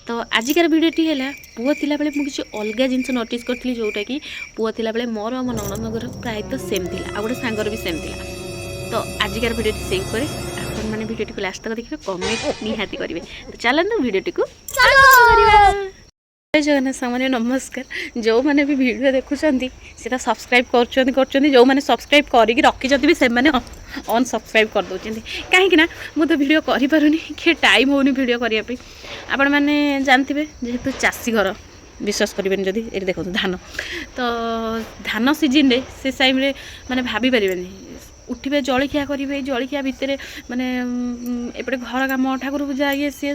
तो आजिकार भिडटी है पुआ थिला बेले मुझे अलग जिनस नोटिस करी जोटा कि पुआ थिला बेले मोर आम नणंदर प्रायतः सेम थी आ गोटे सांगर भी सेम थी। तो आजिकार भिडटी से आपण मैंने भिडटी को लास्ट तक देखिए कमेंट निहाती करेंगे। तो चलते भिडटी को जय जगन्नाथ सामान्य नमस्कार। जो मैंने भी वीडियो देखुं से सब्सक्राइब कर जो मैंने सब्सक्राइब करके रखी भी से अनसब्सक्राइब कर दौरान कहीं मुझे भिड करें कि टाइम होनी भिड करने आपण मैंने जानते जेहेतु चाषी घर विश्वास करें जदि ये देखो धान तो धान सीजन रे से टाइम रे माने भाभी पारे उठे जलखिया करेंगे जलखिया भितर माने एपटे घर कम ठाकुर पूजा ये सी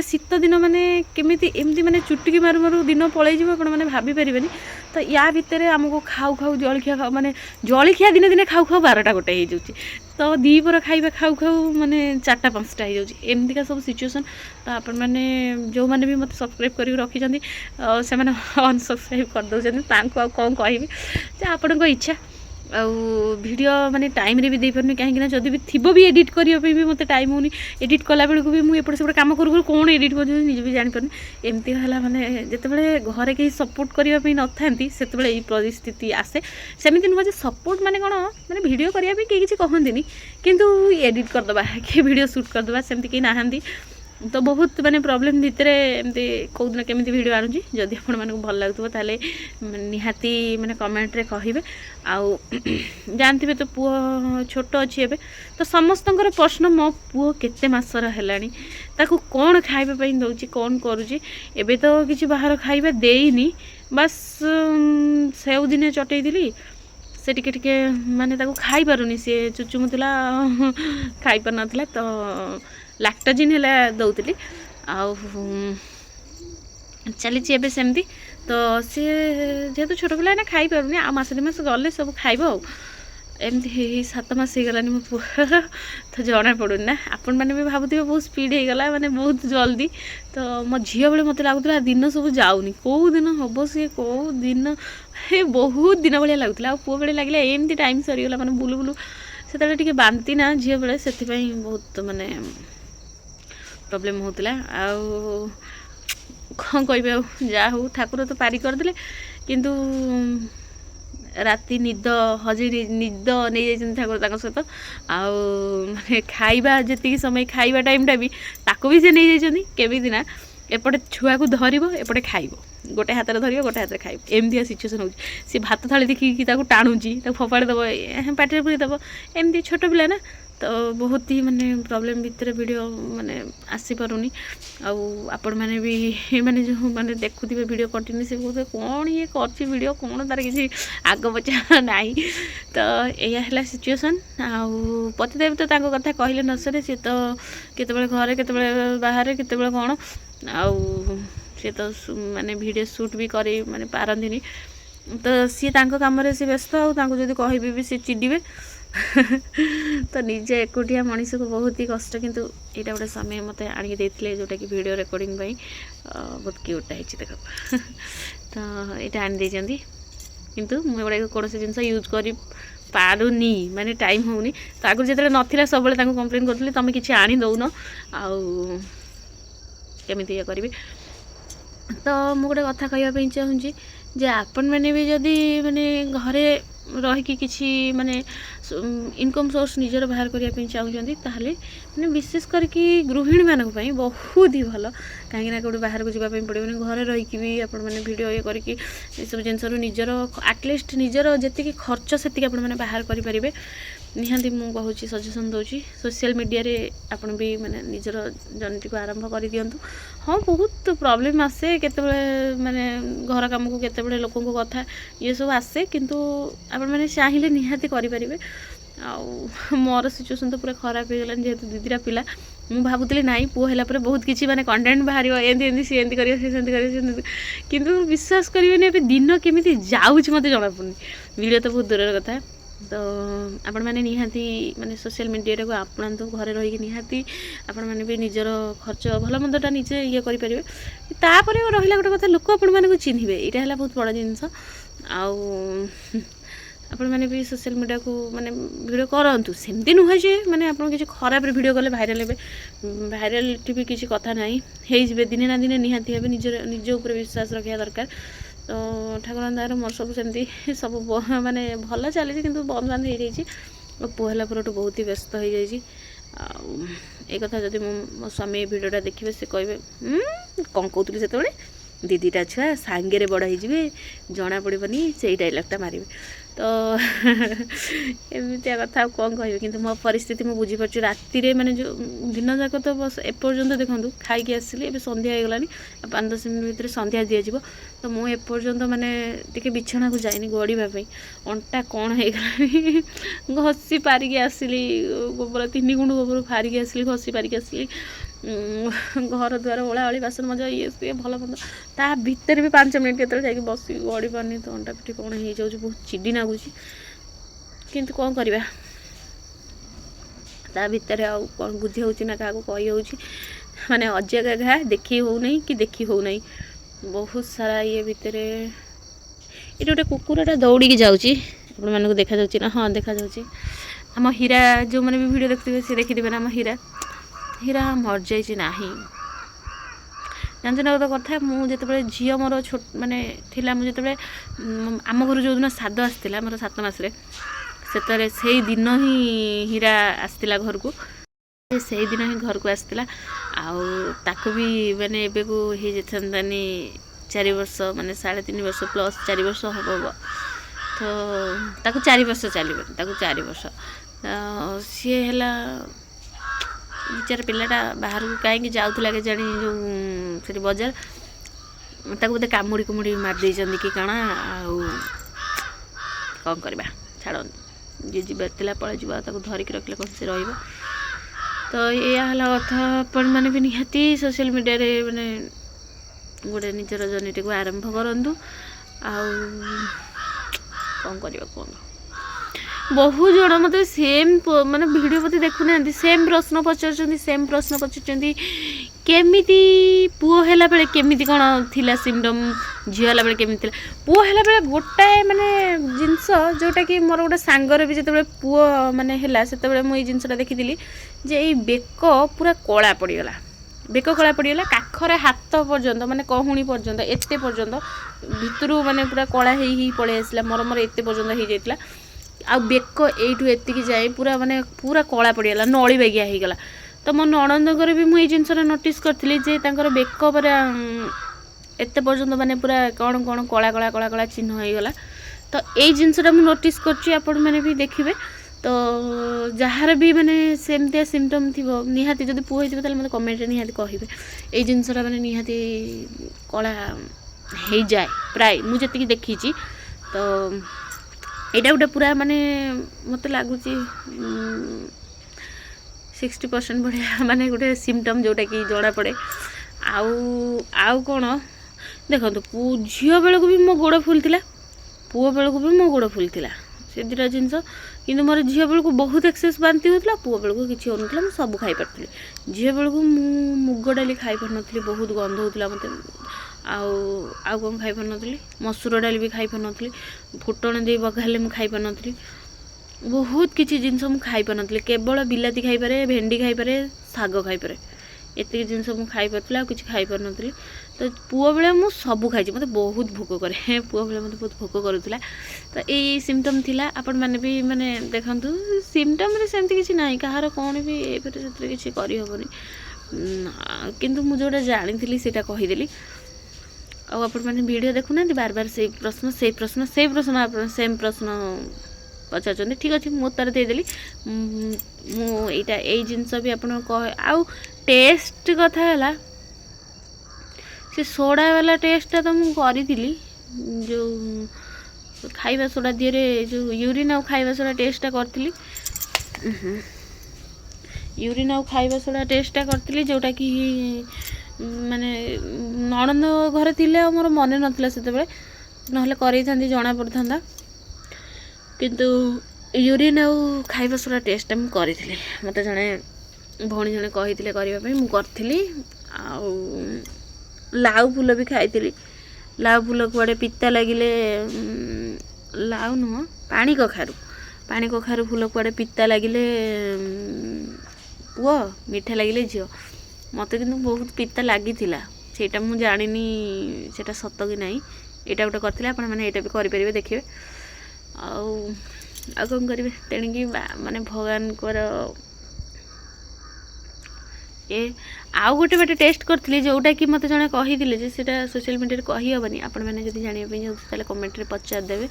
शीत दिन माने केमिति एमती माने चुटकी मारू मारू दिन पलैज मैंने भाभी पारे। तो या भितर आमको खाऊ खाऊ जलखिया खाऊ माने जलखिया दिने दिने खाऊ खाऊ 12टा गोटे हो जाऊँगी। तो दीपर खाଇବା खाऊ खाऊ माने 4टा 5टा हो जाऊँगी एमतीका सब सिचुएसन। तो आपण मैंने जो मैंने भी मत सब्सक्राइब कर रखी से अनसब्सक्राइब कर दौरान कौन कह आपण इच्छा वीडियो माने टाइम रे भी दे पारनी कहीं जब भी थी भी एडिट करने भी मत टाइम होनी एडिट कला बेलू भी मुझे एपटे सेपटे कम करूँ कौन एडिट कर निजे भी जापारे एमती है माने जिते घरे कहीं सपोर्ट करने न था से परिस्थिति आसे सेमती नुह सपोर्ट माने कौन मैंने भिड करने किसी कहती किंतु एडिट करदे कि भिड सुट करदे सेमती कहीं नहांती। तो बहुत माने प्रॉब्लम भितर एमती कौ दिन केमी भिड आणुची जदि आपण मानक भल लगुव ताले निहाती माने कमेंट रे कहिबे। आउ जानथिबे तो पुओ छोट अछि एबे तो समस्तंकर प्रश्न मो पुओ केते मासर हेलानी ताकू कोन खाइबे पई दउची कोन करूची एबे तो किछि बाहर खाइबे देइनी बस सेउ दिने चटई दिली से टिके माने ताकू खाई पारुनी से चुचुमुतला खाई पार नथला। तो लैक्टोजिन है दौली आउ चली एबे सेमती। तो सी जेहेतु छोट पिला ना खाई पारुनी आ मास 2 मास गले सब खाइब एमती 7 मास हो गलानी मो पुआ तो जना पड़ूनी ना आपण मैंने भी भावुथे बहुत स्पीड हो गला माने बहुत जल्दी। तो मो झील बेले मत लगुला दिन सब जाऊनी कौ दिन हम सी कौ दिन हे बहुत दिन भाया लगुला पुआ बेले लगे एमती टाइम सरीगला माने बुलू बुलू से टे बांती ना झील बेले से बहुत माने प्रॉब्लम होता आउ कौन कह जा हो ठाकुर तो पारी करदे किंतु राति निद हजे निद नहीं जाइए ठाकुर सहित आउ माने खाइबा जी समय खाइबा टाइमटा भी ताको भी से नहीं जाइए केमी ना एपटे छुआ को धरब एपटे खाइब गोटे हाथ धर गोटे हाथ खाइब एमती सिचुएसन हो सी भात थाली देखिकी टाणुची फोपाड़ी दब पाटे पूरी दब एमती छोट पिला ना। तो बहुत ही माने प्रॉब्लम भितर वीडियो माने आसी पारुनी आपण मैंने भी माने जो माने देखुथिबे वीडियो कंटिन्यू से बोलते कौन ये करछि वीडियो कौन तार किसी आग पचा नहीं। तो यह है सिचुएसन आउ पतिदेव तो तांको कथा कहले न सरे सी तो केतेबेले घरे केतेबेले बाहर केतेबेले कौन आउ सी तो माने वीडियो शूट भी करे माने पारंदिनी। तो सी तांको काम रे सी व्यस्त आउ तांको जदी कहबे भी सी चिडिबे तो निजे एकुटिया मनीष को बहुत ही कष्ट किंतु यहाँ गोटे समय मत आनिक देते जोटा कि वीडियो रिकॉर्डिंग बहुत क्यूटा है देख तो यहाँ आनी देती किंतु मुझे कौन जिन यूज कर पारुनी माने टाइम होनी। तो आगुरी जो नाला सब कंप्लेन करी तुम कि आनी दौन आमती ये करी। तो मुझे गोटे कथा कहवाई चाहूँगी जे आपण मैंने भी जदि माने घरे रहीकि किसी माने इनकम सोर्स निजर बाहर करने चाहूँगी ताहले माने विशेष करके गृहिणी मानक पई बहुत ही भल कहीं कौटे बाहर को जावाई पड़े घरे रहीकि भी आपण मैंने वीडियो ये करके सब जिनस निजर आटलिस्ट निजर जी खर्च से आपण मैंने बाहर करें निहांती मु कहूँ सजेसन दूसरी सोशल मीडिया रे आपण भी माने निजर जर्नी को आरंभ कर दिंतु। हाँ बहुत प्रॉब्लम आसे केतेबेले माने घर काम को केतेबेले लोकों को कथा ये सब आसे किंतु आपण मैंने चाहिए निहाती करें। आउ मोर सिचुएसन तो पूरा खराब हो गलानी जेहेतु दीदीरा पिला मु भावुली नाई पुओ है बहुत किसी माने कंटेंट बाहर एमती सी एमती कर किंतु विश्वास करेंगे दिन केमी जाऊँच मत जना पड़नी वीडियो तो बहुत दूर कथा। तो आपण मैंने निहाती माने सोशल मीडिया को आपणातु घरे रही निहाती आपण मैंने भी निजर खर्च भल मंदटा निजे ये करें। तापर रहा गोटे कथा लोक आपण मानक चिन्हे यहाँ है बहुत बड़ा जिनस ଆପଣମାନେ ବି ସୋସିଆଲ ମିଡ଼ିଆକୁ ମାନେ ଭିଡ଼ିଓ କରନ୍ତୁ, ସେମିତି ନୁହେଁ ଯେ ମାନେ ଆପଣ କିଛି ଖରାପରେ ଭିଡ଼ିଓ କଲେ ଭାଇରାଲ୍ ହେବେ। ଭାଇରାଲିଟି ବି କିଛି କଥା ନାହିଁ, ହେଇଯିବେ ଦିନେ ନା ଦିନେ ନିହାତି ହେବେ। ନିଜ ଉପରେ ବିଶ୍ୱାସ ରଖିବା ଦରକାର। ତ ଠାକୁରଙ୍କ ଦୟାରୁ ମୋର ସବୁ ସେମିତି ସବୁ ମାନେ ଭଲ ଚାଲିଛି, କିନ୍ତୁ ବନ୍ଦ ବାନ୍ଦ ହେଇଯାଇଛି। ମୋ ପୁଅ ହେଲା ପରଠୁ ବହୁତ ହି ବ୍ୟସ୍ତ ହେଇଯାଇଛି। ଆଉ ଏ କଥା ଯଦି ମୋ ସ୍ୱାମୀ ଏ ଭିଡ଼ିଓଟା ଦେଖିବେ, ସେ କହିବେ କ'ଣ କହୁଥିଲି ସେତେବେଳେ, ଦିଦିଟା ଛୁଆ ସାଙ୍ଗରେ ବଡ଼ ହେଇଯିବେ, ଜଣାପଡ଼ିବନି, ସେଇ ଡାଇଲଗ୍ଟା ମାରିବେ। ତ ଏମିତିଆ କଥା ଆଉ କ'ଣ କହିବେ। କିନ୍ତୁ ମୋ ପରିସ୍ଥିତି ମୁଁ ବୁଝିପାରୁଛି। ରାତିରେ ମାନେ ଯେଉଁ ଦିନ ଯାକ ତ ଏପର୍ଯ୍ୟନ୍ତ ଦେଖନ୍ତୁ ଖାଇକି ଆସିଲି, ଏବେ ସନ୍ଧ୍ୟା ହେଇଗଲାଣି, 5-10 ମିନିଟ୍ ଭିତରେ ସନ୍ଧ୍ୟା ଦିଆଯିବ। ତ ମୁଁ ଏପର୍ଯ୍ୟନ୍ତ ମାନେ ଟିକେ ବିଛଣାକୁ ଯାଇନି ଗଡ଼ିବା ପାଇଁ, ଅଣ୍ଟା କ'ଣ ହେଇଗଲାଣି। ଘଷି ପାରିକି ଆସିଲି, ଗୋବର 3 ଗୁଣ୍ଡ ଗୋବର ପାରିକି ଆସିଲି, ଘଷି ପାରିକି ଆସିଲି। ଘର ଦ୍ୱାର ଓଳାଓଳି ବାସନ ମଜା ଇଏ ସିଏ ଭଲ ମନ୍ଦ, ତା ଭିତରେ ବି 5 ମିନିଟ୍ କେତେବେଳେ ଯାଇକି ବସିକି ଗଡ଼ି ପାରୁନି। ତ ଅଣ୍ଟା ପିଠି କ'ଣ ହେଇଯାଉଛି, ବହୁତ ଚିଡ଼ି ନାଗୁଛି, କିନ୍ତୁ କ'ଣ କରିବା। ତା ଭିତରେ ଆଉ କ'ଣ ବୁଝି ହେଉଛି ନା କାହାକୁ କହି ହେଉଛି। ମାନେ ଅଜାଗା ଘା ଦେଖି ହେଉନାହିଁ କି ଦେଖି ହେଉନାହିଁ, ବହୁତ ସାରା ଇଏ ଭିତରେ। ଏଠି ଗୋଟେ କୁକୁରଟା ଦୌଡ଼ିକି ଯାଉଛି, ଆପଣମାନଙ୍କୁ ଦେଖାଯାଉଛି ନା? ହଁ ଦେଖାଯାଉଛି। ଆମ ହୀରା ଯେଉଁମାନେ ବି ଭିଡ଼ିଓ ଦେଖୁଥିବେ ସେ ଦେଖିଥିବେ ନା, ଆମ ହୀରା ମରିଯାଇଛି ନାହିଁ। ଜାଣିଛ ନା ଗୋଟେ କଥା, ମୁଁ ଯେତେବେଳେ ଝିଅ ମୋର ଛୋଟ ମାନେ ଥିଲା, ମୁଁ ଯେତେବେଳେ ଆମ ଘରୁ ଯେଉଁଦିନ ସାଦ ଆସିଥିଲା ମୋର 7 ମାସରେ, ସେତେବେଳେ ସେଇ ଦିନ ହିଁ ହୀରା ଆସିଥିଲା ଘରକୁ, ସେଇଦିନ ହିଁ ଘରକୁ ଆସିଥିଲା। ଆଉ ତାକୁ ବି ମାନେ ଏବେକୁ ହେଇଯାଇଥାନ୍ତାନି 4 ବର୍ଷ, ମାନେ 3.5 ବର୍ଷ ପ୍ଲସ୍ 4 ବର୍ଷ ହେବ। ତ ତାକୁ 4 ବର୍ଷ ଚାଲିବ, ତାକୁ 4 ବର୍ଷ। ସିଏ ହେଲା ବିଚାର ପିଲାଟା ବାହାରକୁ କାହିଁକି ଯାଉଥିଲା କେଜାଣି, ଯେଉଁ ସେଠି ବଜାର, ତାକୁ ବୋଧେ କାମୁଡ଼ି ମାରି ଦେଇଛନ୍ତି କି କ'ଣ। ଆଉ କ'ଣ କରିବା, ଛାଡ଼ନ୍ତୁ, ଯିଏ ଯିବାର ଥିଲା ପଳାଇଯିବ, ଆଉ ତାକୁ ଧରିକି ରଖିଲେ କ'ଣ ସେ ରହିବ। ତ ଏଇଆ ହେଲା କଥା। ଆପଣମାନେ ବି ନିହାତି ସୋସିଆଲ ମିଡ଼ିଆରେ ମାନେ ଗୋଟେ ନିଜର ଜର୍ଣ୍ଣିଟିକୁ ଆରମ୍ଭ କରନ୍ତୁ। ଆଉ କ'ଣ କରିବା କୁହନ୍ତୁ। ବହୁ ଜଣ ମୋତେ ସେମ୍ ମାନେ ଭିଡ଼ିଓ ପ୍ରତି ଦେଖୁନାହାନ୍ତି, ସେମ୍ ପ୍ରଶ୍ନ ପଚାରୁଛନ୍ତି, କେମିତି ପୁଅ ହେଲାବେଳେ କେମିତି କ'ଣ ଥିଲା ସିମ୍ପଟମ୍, ଝିଅ ହେଲାବେଳେ କେମିତି ଥିଲା। ପୁଅ ହେଲାବେଳେ ଗୋଟାଏ ମାନେ ଜିନିଷ ଯେଉଁଟାକି ମୋର ଗୋଟେ ସାଙ୍ଗର ବି ଯେତେବେଳେ ପୁଅ ମାନେ ହେଲା, ସେତେବେଳେ ମୁଁ ଏଇ ଜିନିଷଟା ଦେଖିଥିଲି ଯେ ଏଇ ବେକ ପୁରା କଳା ପଡ଼ିଗଲା, କାଖରେ ହାତ ପର୍ଯ୍ୟନ୍ତ ମାନେ କହୁଣି ପର୍ଯ୍ୟନ୍ତ, ଏତେ ପର୍ଯ୍ୟନ୍ତ ଭିତରୁ ମାନେ ପୁରା କଳା ହେଇ ପଳେଇ ଆସିଲା। ମୋର ଏତେ ପର୍ଯ୍ୟନ୍ତ ହେଇଯାଇଥିଲା। ଆଉ ବେକ ଏଇଠୁ ଏତିକି ଯାଏ ପୁରା କଳା ପଡ଼ିଗଲା, ନଳି ବାଗିଆ ହେଇଗଲା। ତ ମୋ ନଣନ୍ଦଙ୍କର ବି ମୁଁ ଏଇ ଜିନିଷଟା ନୋଟିସ୍ କରିଥିଲି ଯେ ତାଙ୍କର ବେକ ପୁରା ଏତେ ପର୍ଯ୍ୟନ୍ତ ମାନେ ପୁରା କ'ଣ କଳା ଚିହ୍ନ ହେଇଗଲା। ତ ଏଇ ଜିନିଷଟା ମୁଁ ନୋଟିସ୍ କରିଛି, ଆପଣମାନେ ବି ଦେଖିବେ। ତ ଯାହାର ବି ମାନେ ସେମିତିଆ ସିମ୍ପଟମ୍ ଥିବ, ନିହାତି ଯଦି ପୁଅ ହେଇଥିବ ତାହେଲେ ମୋତେ କମେଣ୍ଟରେ ନିହାତି କହିବେ। ଏଇ ଜିନିଷଟା ମାନେ ନିହାତି କଳା ହେଇଯାଏ ପ୍ରାୟ, ମୁଁ ଯେତିକି ଦେଖିଛି। ତ ଏଇଟା ଗୋଟେ ପୁରା ମାନେ ମୋତେ ଲାଗୁଛି 60% ଭଳିଆ ମାନେ ଗୋଟେ ସିମ୍ପଟମ୍ ଯେଉଁଟାକି ଜଣାପଡ଼େ। ଆଉ କ'ଣ ଦେଖନ୍ତୁ, ଝିଅ ବେଳକୁ ବି ମୋ ଗୋଡ଼ ଫୁଲିଥିଲା, ପୁଅ ବେଳକୁ ବି ମୋ ଗୋଡ଼ ଫୁଲିଥିଲା, ସେ ଦୁଇଟା ଜିନିଷ। କିନ୍ତୁ ମୋର ଝିଅ ବେଳକୁ ବହୁତ ଏକ୍ସେସ୍ ବାନ୍ତି ହେଉଥିଲା, ପୁଅ ବେଳକୁ କିଛି ହେଉନଥିଲା, ମୁଁ ସବୁ ଖାଇପାରୁଥିଲି। ଝିଅ ବେଳକୁ ମୁଁ ମୁଗ ଡାଲି ଖାଇପାରୁନଥିଲି, ବହୁତ ଗନ୍ଧ ହେଉଥିଲା ମୋତେ। ଆଉ କ'ଣ ଖାଇପାରୁନଥିଲି, ମସୁର ଡାଲି ବି ଖାଇପାରୁନଥିଲି, ଫୁଟଣ ଦେଇ ବଘାରିଲେ ମୁଁ ଖାଇପାରୁନଥିଲି, ବହୁତ କିଛି ଜିନିଷ ମୁଁ ଖାଇପାରୁନଥିଲି। କେବଳ ବିଲାତି ଖାଇପାରେ, ଭେଣ୍ଡି ଖାଇପାରେ, ଶାଗ ଖାଇପାରେ, ଏତିକି ଜିନିଷ ମୁଁ ଖାଇପାରୁଥିଲି, ଆଉ କିଛି ଖାଇପାରୁନଥିଲି। ତ ପୁଅ ବେଳେ ମୁଁ ସବୁ ଖାଇଛି, ମୋତେ ବହୁତ ଭୋକ କରେ, ପୁଅ ବେଳେ ମୋତେ ବହୁତ ଭୋକ କରୁଥିଲା। ତ ଏଇ ସିମ୍ପଟମ୍ ଥିଲା। ଆପଣମାନେ ବି ମାନେ ଦେଖନ୍ତୁ, ସିମ୍ପଟମ୍ରେ ସେମିତି କିଛି ନାହିଁ, କାହାର କ'ଣ ବି ଏପଟେ ସେଥିରେ କିଛି କରିହେବନି। କିନ୍ତୁ ମୁଁ ଯେଉଁଟା ଜାଣିଥିଲି ସେଇଟା କହିଦେଲି। ଆଉ ଆପଣମାନେ ଭିଡ଼ିଓ ଦେଖୁନାହାନ୍ତି, ବାର ସେଇ ପ୍ରଶ୍ନ ଆପଣ ସେମ୍ ପ୍ରଶ୍ନ ପଚାରୁଛନ୍ତି। ଠିକ୍ ଅଛି, ମୁଁ ଉତ୍ତର ଦେଇଦେଲି। ମୁଁ ଏଇ ଜିନିଷ ବି ଆପଣଙ୍କୁ ଆଉ ଟେଷ୍ଟ କଥା ହେଲା, ସେ ସୋଡ଼ା ବାଲା ଟେଷ୍ଟଟା ତ ମୁଁ କରିଥିଲି, ଯେଉଁ ଖାଇବା ସୋଡ଼ା ଦିହରେ ଯେଉଁ ୟୁରିନ୍ ଆଉ ଖାଇବା ସୋଡ଼ା ଟେଷ୍ଟଟା କରିଥିଲି, ଯେଉଁଟାକି ମାନେ ନଣନ୍ଦ ଘରେ ଥିଲେ ଆଉ ମୋର ମନେ ନଥିଲା ସେତେବେଳେ, ନହେଲେ କରେଇଥାନ୍ତି ଜଣା ପଡ଼ିଥାନ୍ତା। କିନ୍ତୁ ୟୁରିନ୍ ଆଉ ଖାଇବା ସୋଡ଼ା ଟେଷ୍ଟଟା ମୁଁ କରିଥିଲି। ମୋତେ ଭଉଣୀ ଜଣେ କହିଥିଲେ କରିବା ପାଇଁ, ମୁଁ କରିଥିଲି। ଆଉ ଲାଉ ଫୁଲ ବି ଖାଇଥିଲି। ଲାଉ ଫୁଲ କୁଆଡ଼େ ପିତା ଲାଗିଲେ, ଲାଉ ନୁହଁ ପାଣି କଖାରୁ ଫୁଲ କୁଆଡ଼େ ପିତା ଲାଗିଲେ ପୁଅ, ମିଠା ଲାଗିଲେ ଝିଅ। ମୋତେ କିନ୍ତୁ ବହୁତ ପିତା ଲାଗିଥିଲା, ସେଇଟା ମୁଁ ଜାଣିନି ସେଇଟା ସତ କି ନାହିଁ। ଏଇଟା ଗୋଟେ କରିଥିଲେ, ଆପଣମାନେ ଏଇଟା ବି କରିପାରିବେ, ଦେଖିବେ। ଆଉ କ'ଣ କରିବେ, ତେଣିକି ମାନେ ଭଗବାନଙ୍କର ଆଉ ଗୋଟେ ବାଟେ ଟେଷ୍ଟ କରିଥିଲି, ଯେଉଁଟାକି ମୋତେ ଜଣେ କହିଥିଲେ ଯେ ସେଇଟା ସୋସିଆଲ୍ ମିଡ଼ିଆରେ କହିହେବନି। ଆପଣମାନେ ଯଦି ଜାଣିବା ପାଇଁ ଚାହୁଁଛନ୍ତି ତାହେଲେ କମେଣ୍ଟରେ ପଚାରିଦେବେ,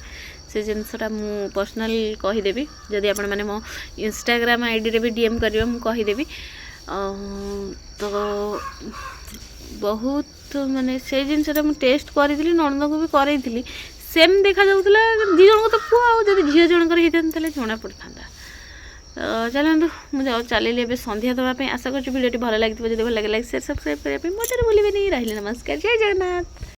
ସେ ଜିନିଷଟା ମୁଁ ପର୍ସନାଲି କହିଦେବି। ଯଦି ଆପଣମାନେ ମୋ ଇନଷ୍ଟାଗ୍ରାମ୍ ଆଇଡ଼ିରେ ବି DM କରିବେ, ମୁଁ କହିଦେବି। ତ ବହୁତ ମାନେ ସେଇ ଜିନିଷଟା ମୁଁ ଟେଷ୍ଟ କରିଥିଲି, ନଣନ୍ଦଙ୍କୁ ବି କରେଇଥିଲି। ସେମ୍ ଦେଖାଯାଉଥିଲା, ଦୁଇ ଜଣଙ୍କୁ ତ ପୁଅ, ଆଉ ଯଦି ଝିଅ ଜଣଙ୍କର ହେଇଥାନ୍ତା ତାହେଲେ ଜଣା ପଡ଼ିଥାନ୍ତା। ଚାଲନ୍ତୁ, ମୁଁ ଚାଲିଲି ଏବେ ସନ୍ଧ୍ୟା ଦେବା ପାଇଁ। ଆଶା କରୁଛି ଭିଡ଼ିଓଟି ଭଲ ଲାଗିଥିବ। ଯଦି ଭଲ ଲାଗେ ଲାଇକ୍, ସେୟାର, ସବସ୍କ୍ରାଇବ୍ କରିବା ପାଇଁ ମୋତେ ଭୁଲିବେନି। ରହିଲି, ନମସ୍କାର, ଜୟ ଜଗନ୍ନାଥ।